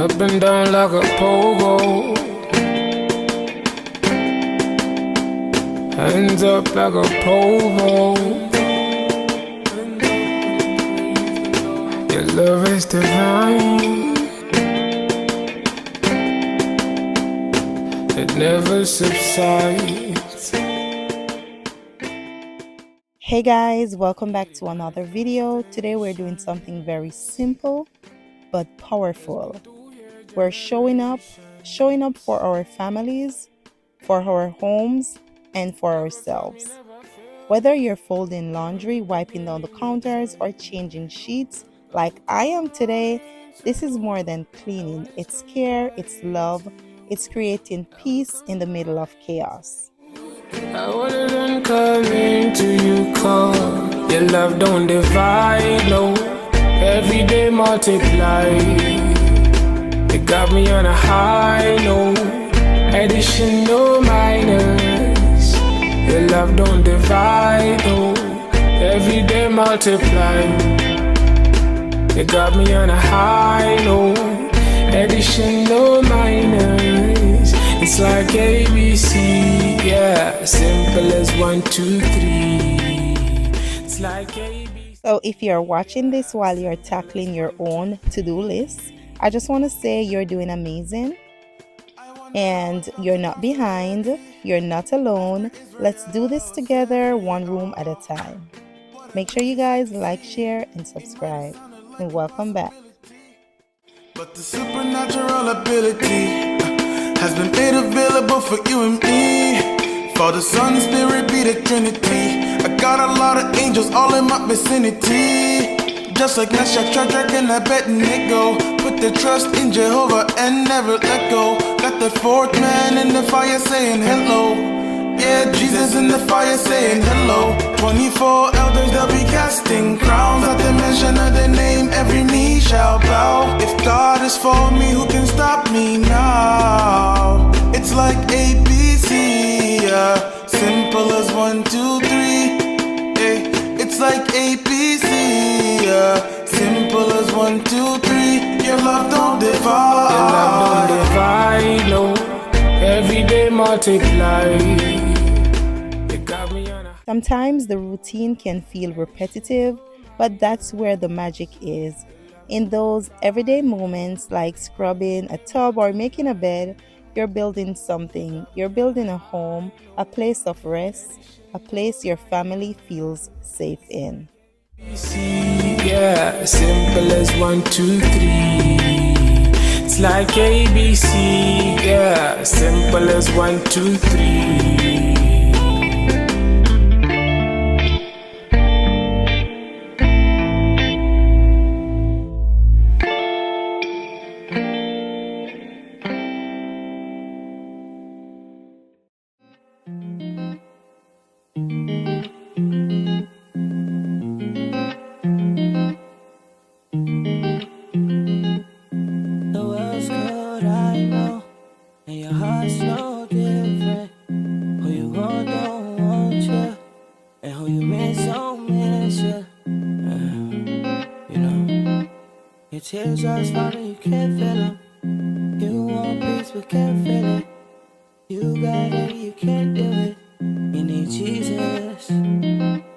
up and down like a pogo. Hands up like a pogo. Your love is divine. It never subsides. Hey guys, welcome back to another video. Today we're doing something very simple but powerful. We're showing up for our families, for our homes, and for ourselves. Whether you're folding laundry, wiping down the counters, or changing sheets like I am today, this is more than cleaning. It's care, it's love, it's creating peace in the middle of chaos. I wouldn't come into you, call. Your love don't divide, no. Every day multiply. It got me on a high, no. Addition, no minus. Your love don't divide, no. Every day multiply. It got me on a high, no. Addition, no minus. It's like ABC, yeah. Simple as 1, 2, 3. It's like ABC. So if you're watching this while you're tackling your own to-do list, I just want to say you're doing amazing. And you're not behind. You're not alone. Let's do this together, one room at a time. Make sure you guys like, share, and subscribe. And welcome back. But the supernatural ability has been made available for you and me. Father, Son, and Spirit be the Trinity. I got a lot of angels all in my vicinity. Just like Meshach, Shadrach, and Abednego, put their trust in Jehovah and never let go. Got the fourth man in the fire saying hello. Yeah, Jesus in the fire saying hello. 24 elders, they'll be casting crowns. At the mention of their name, every knee shall bow. If God is for me, who can stop me now? It's like ABC, yeah. Simple as 1, 2, 3. Yeah. It's like ABC, yeah. Simple as 1, 2, 3. Your love don't divide. Your love don't divide, no. Every day multiply. Sometimes the routine can feel repetitive, but that's where the magic is. In those everyday moments like scrubbing a tub or making a bed, you're building something. You're building a home, a place of rest, a place your family feels safe in. Yeah, simple as 1, 2, 3. It's like ABC, yeah, simple as 1, 2, 3. Tears just falling, you can't feel them. You want peace but can't feel it. You got it, you can't do it. You need Jesus.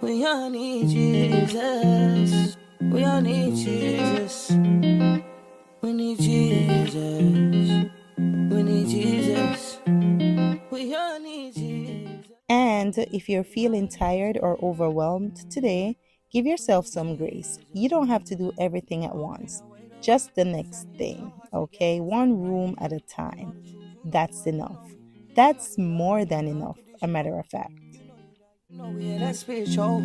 We all need Jesus. We all need Jesus. We need Jesus. We need Jesus. We all need Jesus. And if you're feeling tired or overwhelmed today, give yourself some grace. You don't have to do everything at once. Just the next thing, okay? One room at a time. That's enough. That's more than enough, a matter of fact. You know we that spiritual.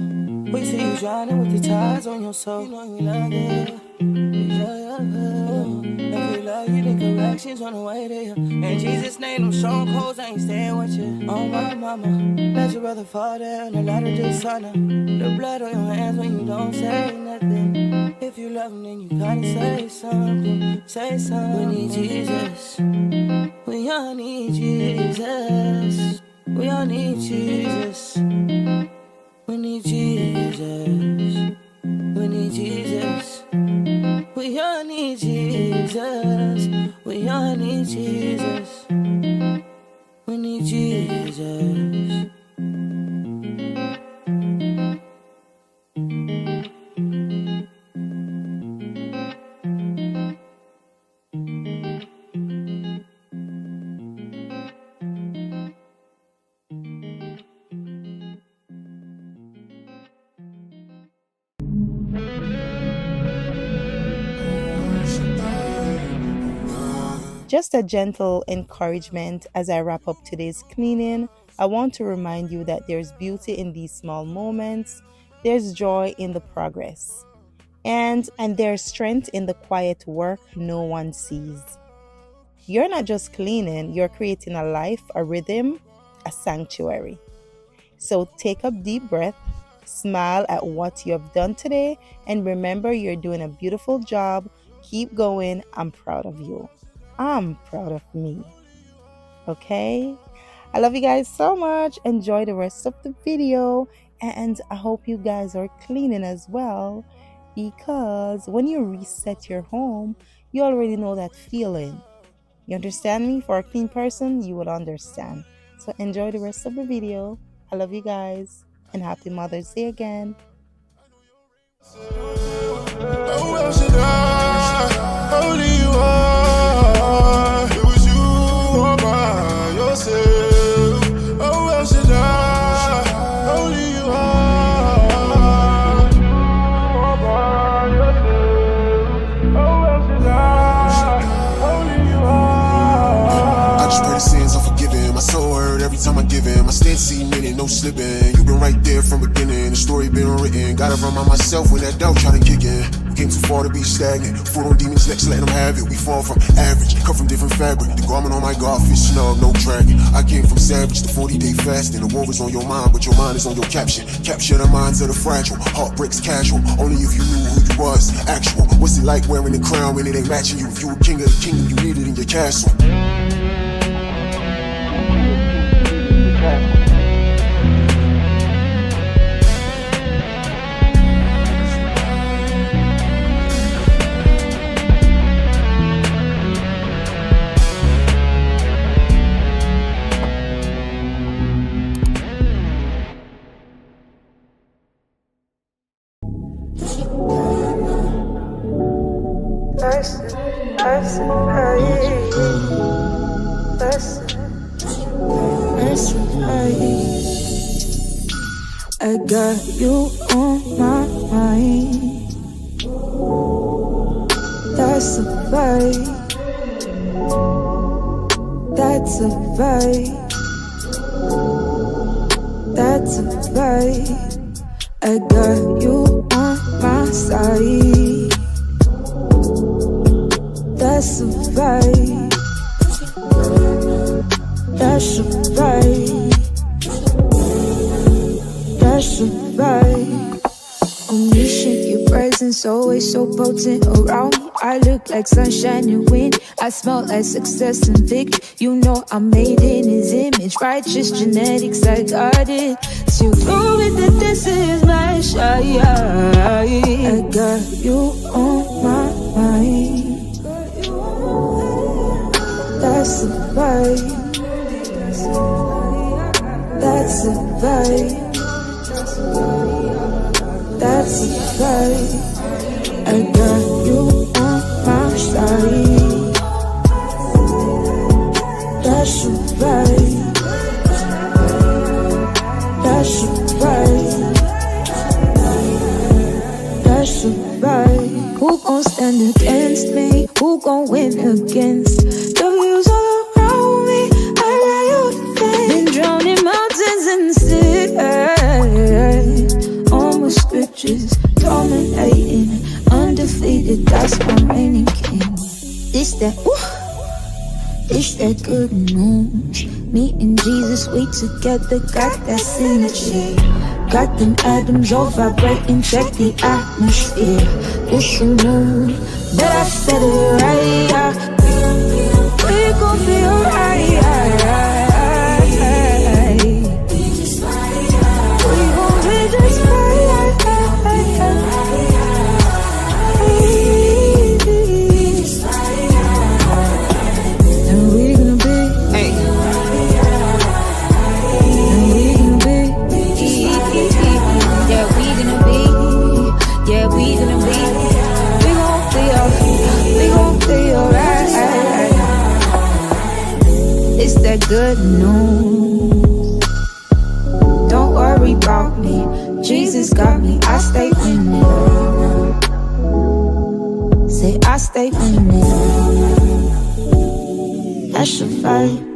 We see you drowning with the ties on your soul. You know we love it. If we love you, then corrections on the way there. In Jesus' name, them strong codes, I ain't staying with you. Oh my mama, let your brother fall down and let her just son up. The blood on your hands when you don't say nothing. If you love him, then you gotta say something. Say something. We need Jesus. We all need Jesus. We all need Jesus. We need Jesus. We need Jesus. We all need Jesus. I need Jesus. We need Jesus. Just a gentle encouragement as I wrap up today's cleaning. I want to remind you that there's beauty in these small moments. There's joy in the progress. And there's strength in the quiet work no one sees. You're not just cleaning, you're creating a life, a rhythm, a sanctuary. So take a deep breath, smile at what you have done today, and remember you're doing a beautiful job. Keep going. I'm proud of you. I'm proud of me. Okay? I love you guys so much. Enjoy the rest of the video. And I hope you guys are cleaning as well, because when you reset your home, you already know that feeling. You understand me? For a clean person, you would understand. So enjoy the rest of the video. I love you guys. And happy Mother's Day again. Oh, well, should I? Only you are. It was you all by yourself. Oh, well, should I? Only you are. You all by yourself. Oh, well, should I? Only you are. I just pray the sins are forgiven. My soul hurt every time I give in. My stance cemented, no slipping. You been right there from beginning. The story been written. Gotta run by myself when that doubt try to kick in. Came too far to be stagnant. Foot on demons' necks, let them have it. We fall from average, cut from different fabric. The garment on my God fit snug, no dragging. I came from savage to 40-day fasting. The war is on your mind, but your mind is on your caption. Capture the minds of the fragile. Heartbreaks casual, only if you knew who you was. Actual, what's it like wearing the crown when it ain't matching you? If you were king of the kingdom, you need it in your castle. I got you on my mind. That's a vibe. That's a vibe. That's a vibe. I got you on my side. That's a vibe. That's a vibe. That's a vibe. Omniscient, your presence always so potent around me. I look like sunshine and wind. I smell like success and victory. You know I'm made in His image. Righteous genetics, I got it. To prove it that this is my shot. I got you on my mind. That's a vibe. That's a vibe. That's a vibe. I got you on my side. That's a vibe. That's a vibe. That's a vibe. Who gon' stand against me? Who gon' win against the views all around me? I got you today. Been drowning mountains in the sea. Almost scriptures dominating, undefeated. That's my reigning king. This that, this that good news. Me and Jesus, we together got that synergy. Got them atoms all vibrating, check the atmosphere. It's a mood, but I said it right. We gon' be alright. We gon' be just fine. that good news. Don't worry about me, Jesus got me, I stay winning. Say I stay winning. That's a fight.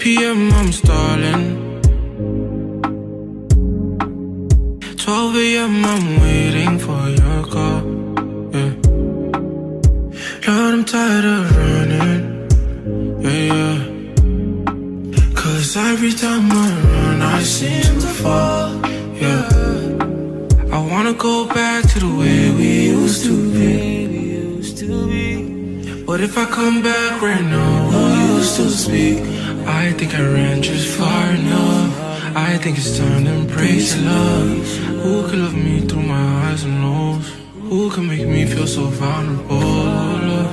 PM, I'm stalling. 12 AM, I'm waiting for your call. Yeah. Lord, I'm tired of running. Yeah, yeah. Cause every time I run, I seem to fall. Yeah. I wanna go back to the way we used to be. But if I come back right now, will you still speak? I think I ran just far enough. I think it's time to embrace your love. Who could love me through my highs and lows? Who can make me feel so vulnerable?